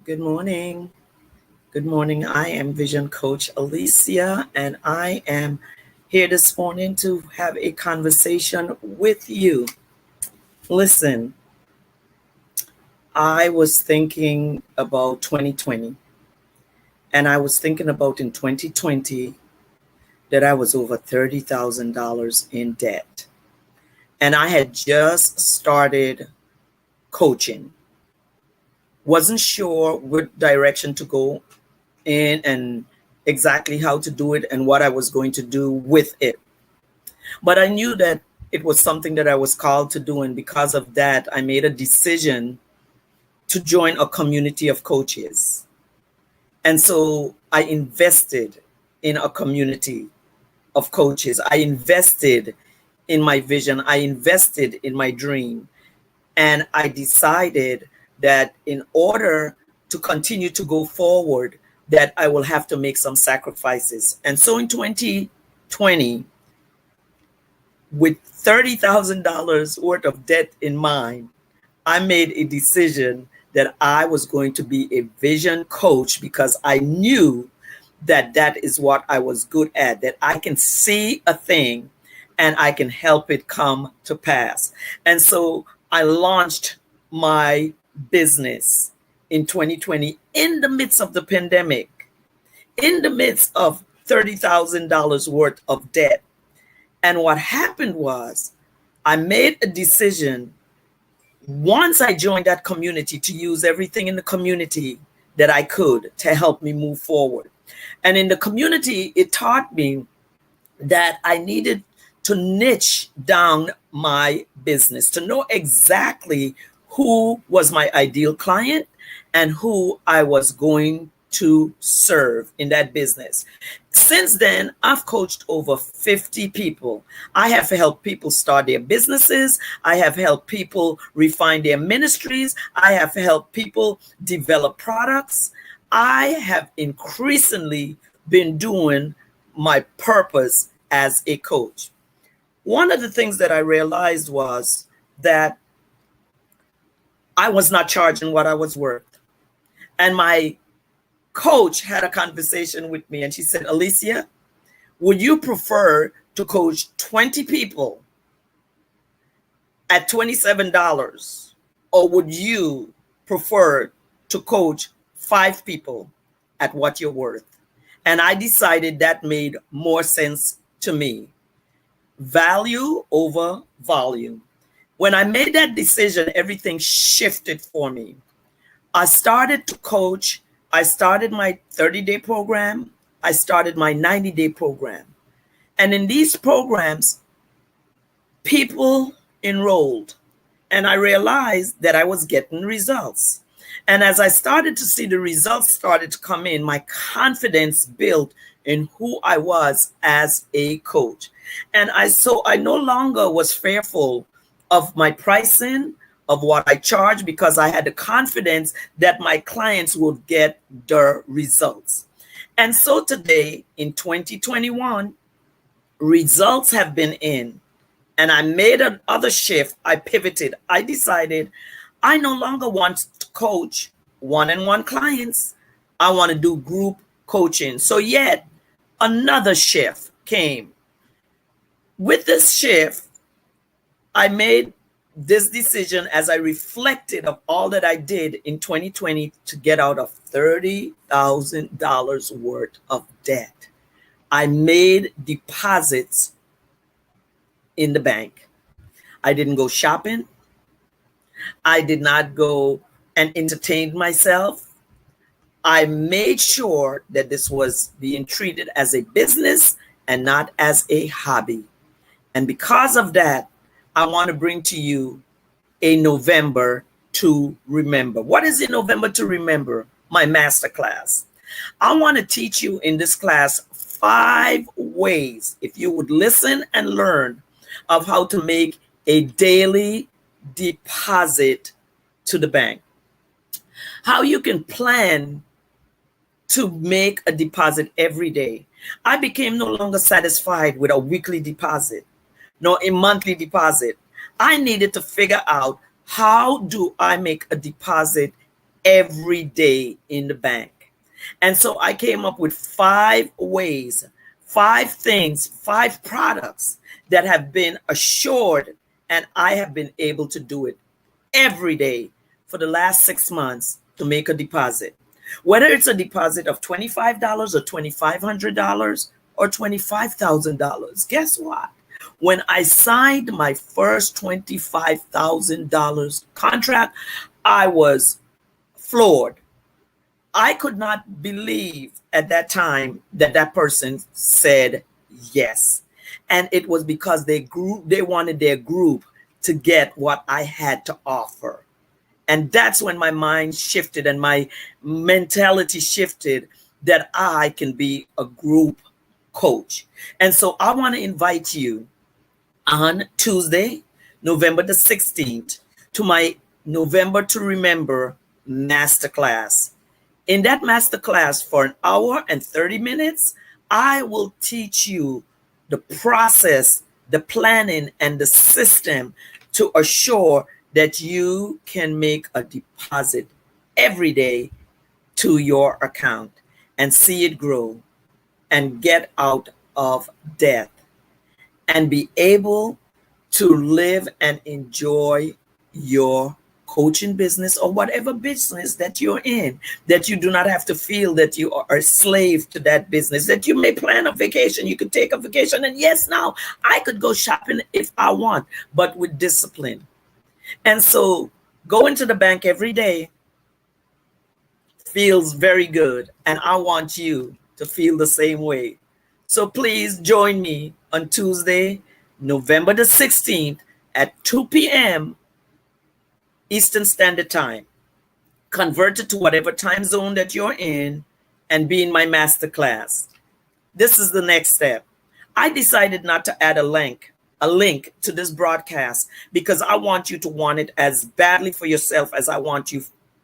Good morning. Good morning. I am Vision Coach Alicia, and I am here this morning to have a conversation with you. Listen, I was thinking about 2020, and I was thinking about in 2020 that I was over $30,000 in debt. And I had just started coaching, wasn't sure what direction to go in and exactly how to do it and what I was going to do with it. But I knew that it was something that I was called to do. And because of that, I made a decision to join a community of coaches. And so I invested in a community of coaches. I invested in my vision. I invested in my dream. And I decided that in order to continue to go forward, that I will have to make some sacrifices. And so in 2020, with $30,000 worth of debt in mind, I made a decision that I was going to be a vision coach because I knew that that is what I was good at, that I can see a thing and I can help it come to pass. And so I launched my business in 2020 in the midst of the pandemic, in the midst of $30,000 worth of debt. And what happened was I made a decision once I joined that community to use everything in the community that I could to help me move forward. And in the community, it taught me that I needed to niche down my business, to know exactly who was my ideal client and who I was going to serve in that business. Since then, I've coached over 50 people. I have helped people start their businesses. I have helped people refine their ministries. I have helped people develop products. I have increasingly been doing my purpose as a coach. One of the things that I realized was that I was not charging what I was worth. And my coach had a conversation with me and she said, Alicia, would you prefer to coach 20 people at $27? Or would you prefer to coach 5 people at what you're worth? And I decided that made more sense to me. Value over volume. When I made that decision, everything shifted for me. I started to coach. I started my 30-day program. I started my 90-day program. And in these programs, people enrolled. And I realized that I was getting results. And as I started to see the results started to come in, my confidence built in who I was as a coach. And I no longer was fearful of my pricing, of what I charge, because I had the confidence that my clients would get the results. And so today in 2021, results have been in, and I made another shift. I pivoted. I decided I no longer want to coach one-on-one clients. I want to do group coaching. So yet another shift came. With this shift, I made this decision as I reflected of all that I did in 2020 to get out of $30,000 worth of debt. I made deposits in the bank. I didn't go shopping. I did not go and entertain myself. I made sure that this was being treated as a business and not as a hobby. And because of that, I want to bring to you a November to remember. What is in November to remember? My masterclass. I want to teach you in this class 5 ways, if you would listen and learn, of how to make a daily deposit to the bank. How you can plan to make a deposit every day. I became no longer satisfied with a weekly deposit, nor a monthly deposit. I needed to figure out, how do I make a deposit every day in the bank. And so I came up with 5 ways, 5 things, 5 products that have been assured, and I have been able to do it every day for the last 6 months to make a deposit. Whether it's a deposit of $25 or $2,500 or $25,000, guess what? When I signed my first $25,000 contract, I was floored. I could not believe at that time that that person said yes. And it was because they wanted their group to get what I had to offer. And that's when my mind shifted and my mentality shifted that I can be a group coach. And so I want to invite you on Tuesday, November the 16th, to my November to Remember masterclass. In that masterclass, for an hour and 30 minutes, I will teach you the process, the planning, and the system to assure that you can make a deposit every day to your account and see it grow and get out of debt and be able to live and enjoy your coaching business or whatever business that you're in, that you do not have to feel that you are a slave to that business, that you may plan a vacation, you could take a vacation. And yes, now I could go shopping if I want, but with discipline. And so going to the bank every day feels very good. And I want you to feel the same way. So please join me on Tuesday, November the 16th at 2 p.m. Eastern Standard Time. Convert it to whatever time zone that you're in and be in my masterclass. This is the next step. I decided not to add a link to this broadcast because I want you to want it as badly for yourself as I want you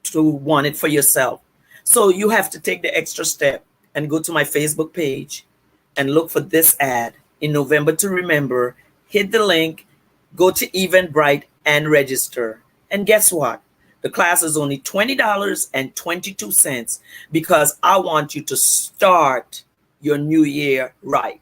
to want it for yourself. So you have to take the extra step and go to my Facebook page and look for this ad in November to Remember. Hit the link, go to Eventbrite and register. And guess what? The class is only $20.22 because I want you to start your new year right.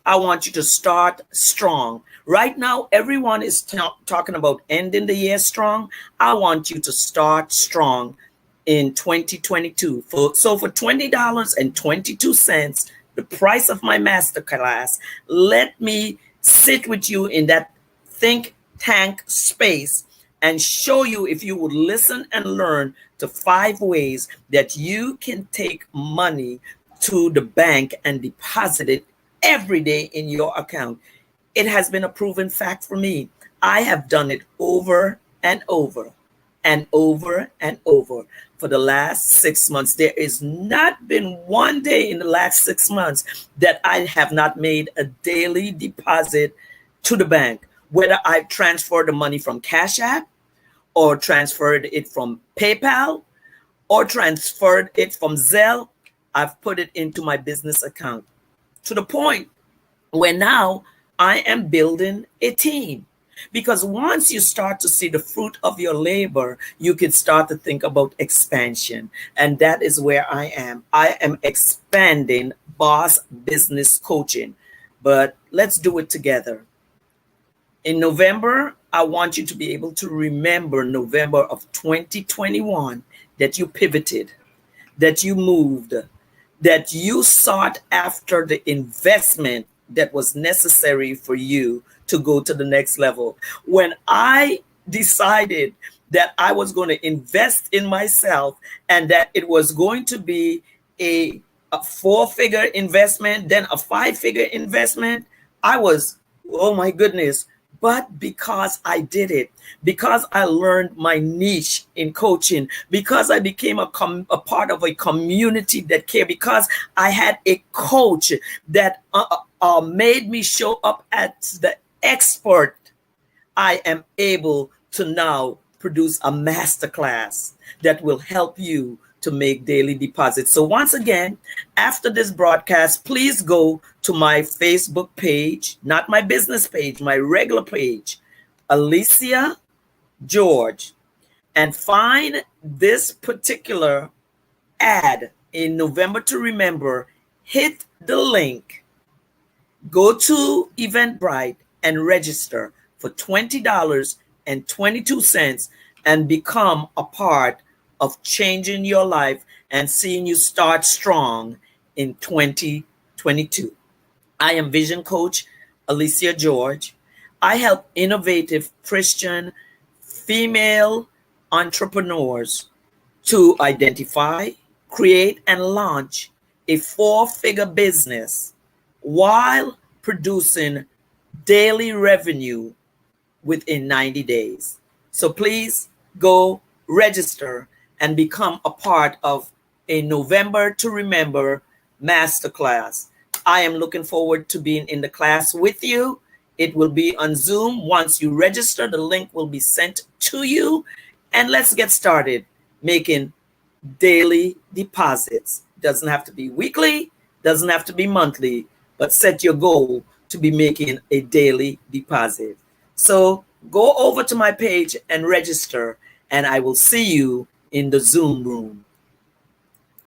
I want you to start strong. Right now, everyone is talking about ending the year strong. I want you to start strong in 2022. So for $20.22, the price of my masterclass, let me sit with you in that think tank space and show you, if you would listen and learn, to 5 ways that you can take money to the bank and deposit it every day in your account. It has been a proven fact for me. I have done it over and over and over and over for the last 6 months. There has not been one day in the last 6 months that I have not made a daily deposit to the bank, whether I transferred the money from Cash App or transferred it from PayPal or transferred it from Zelle. I've put it into my business account to the point where now I am building a team. Because once you start to see the fruit of your labor, you can start to think about expansion. And that is where I am. I am expanding Boss Business Coaching. But let's do it together. In November, I want you to be able to remember November of 2021, that you pivoted, that you moved, that you sought after the investment that was necessary for you to go to the next level. When I decided that I was going to invest in myself and that it was going to be a 4-figure investment, then a 5-figure investment, I was, oh my goodness. But because I did it, because I learned my niche in coaching, because I became a part of a community that cared, because I had a coach that made me show up as the expert, I am able to now produce a masterclass that will help you to make daily deposits. So once again, after this broadcast, please go to my Facebook page, not my business page, my regular page, Alicia George. and find this particular ad in November to Remember, hit the link, go to Eventbrite and register for $20.22 and become a part of changing your life and seeing you start strong in 2022. I am Vision Coach Alicia George. I help innovative Christian female entrepreneurs to identify, create, and launch a four-figure business while producing daily revenue within 90 days. So please go register and become a part of a November to Remember masterclass. I am looking forward to being in the class with you. It will be on Zoom. Once you register, the link will be sent to you. And let's get started making daily deposits. Doesn't have to be weekly, doesn't have to be monthly, but set your goal to be making a daily deposit. So go over to my page and register, and I will see you in the Zoom room.